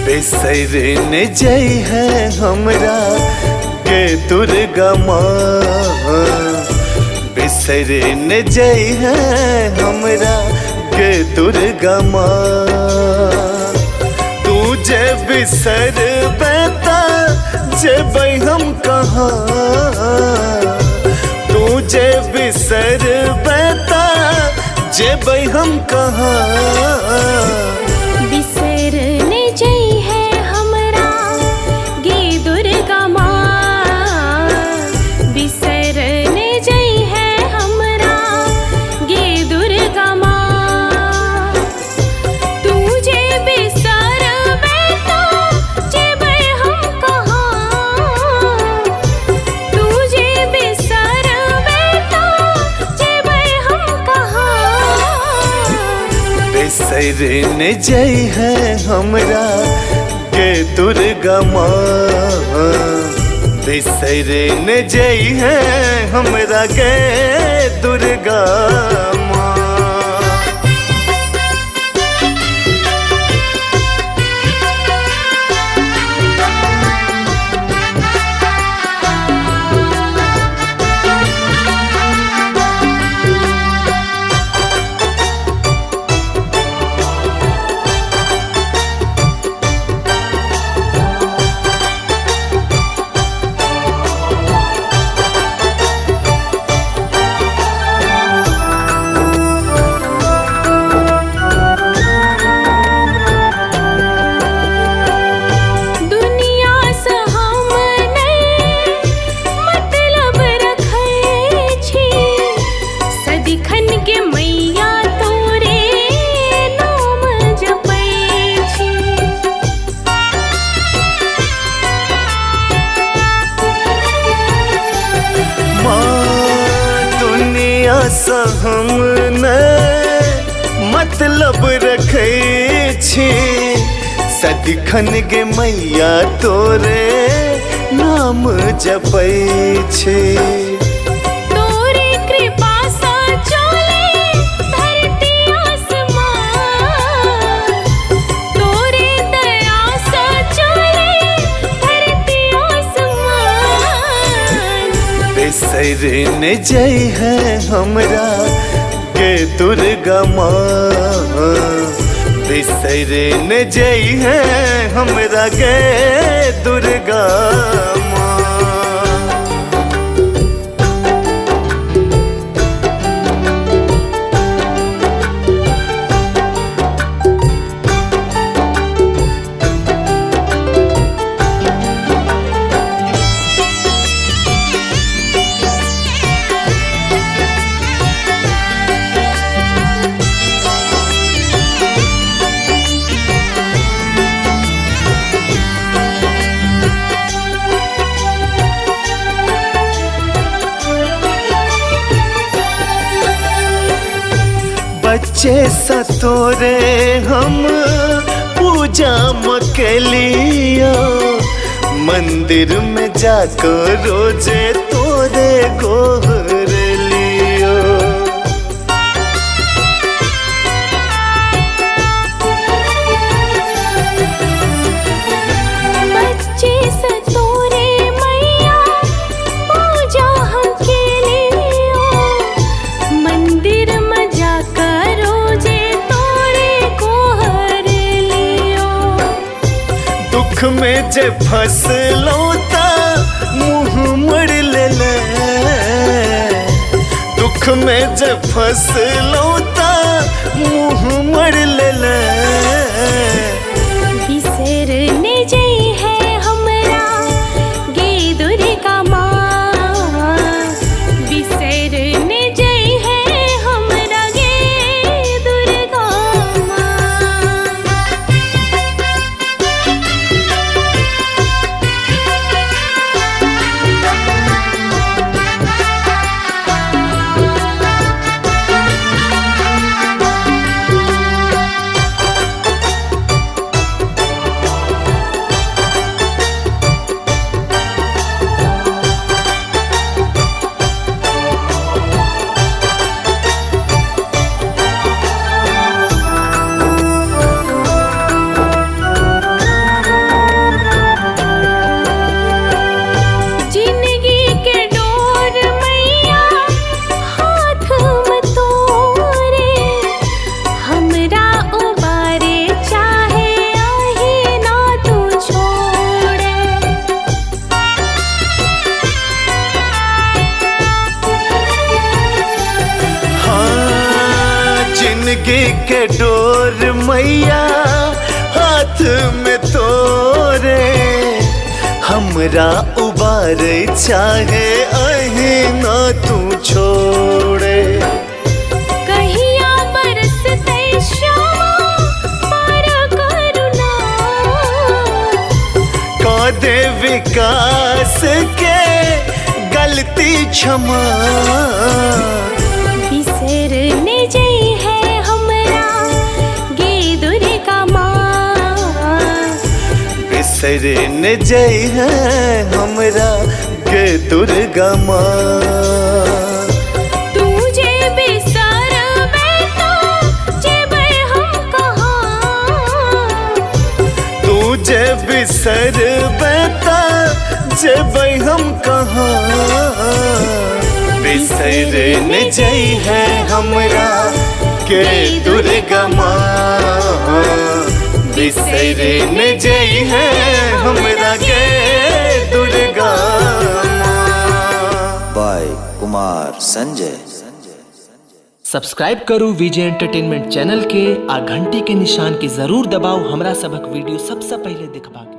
बिसरन जय है हमरा के दुर्गा माँ। बिसरन जय है हमरा के दुर्गा माँ। तू जे बिसर बेता जेबै हम कहाँ। तू जे बिसर बेता जेबै हम कहाँ। बिसरने जय है हमरा गे दुर्गा माँ। बिसरने जय है हमरा गे दुर्गा माँ। तू जे बिसर बेता जेबै हम कहाँ। तू जे बिसर बेता जेबै हम कहाँ। बिसरन जय है हमरा के दुर्गा माँ। बिसरन जय है हमरा के दुर्गा माँ। सँ हम मतलब रखै छी। सदिखन गे मैया तोरे नाम जपै छी। तोरे कृपा सँ चले धरती आसमान। तोरे दया सँ चले धरती आसमान। बिसरन जय है हमरा के दुर्गा माँ। बिसरन जय है हमरा के दुर्गा माँ। बच्चे सा तोरे हम पूजा मकेलियो। मंदिर में जाकर रोजे तोरे गोहर लियो। बच्चे सा तोरे मैया पूजा हम केलियो। मंदिर में जाकर रोजे तोरे गोहर लियो। दुख में जे फसलो ता मुँह मोड़ ले। दुख में जे फसलो ता मुँह मोड़ ले। बिसरने जय है हमरा गे दुर्गा माँ। बिसरने जय है हमरा गे दुर्गा माँ। के डोर मैया हाथ में तोरे, हमरा उबारे चाहे अही ना तू छोड़े। कहिया बरसते श्यामा पारा करुणा, का दे विकास के गलती क्षमा। बिसरने जई है हमरा गे दुर्गा माँ, बिसरने जई है हमरा गे दुर्गा माँ। तू जे बिसरबे तो जेबै हम कहाँ, तू जे बिसरबे त जेबै हम कहाँ। बिसरने जई है हमरा के दुर्गा माँ, बिसरने जई है हमरा के दुर्गा माँ। बाय कुमार संजय। सब्सक्राइब करू विजय एंटरटेनमेंट चैनल के आ घंटी के निशान के जरूर दबाओ हमरा सबक वीडियो सबसे पहले देखबा के।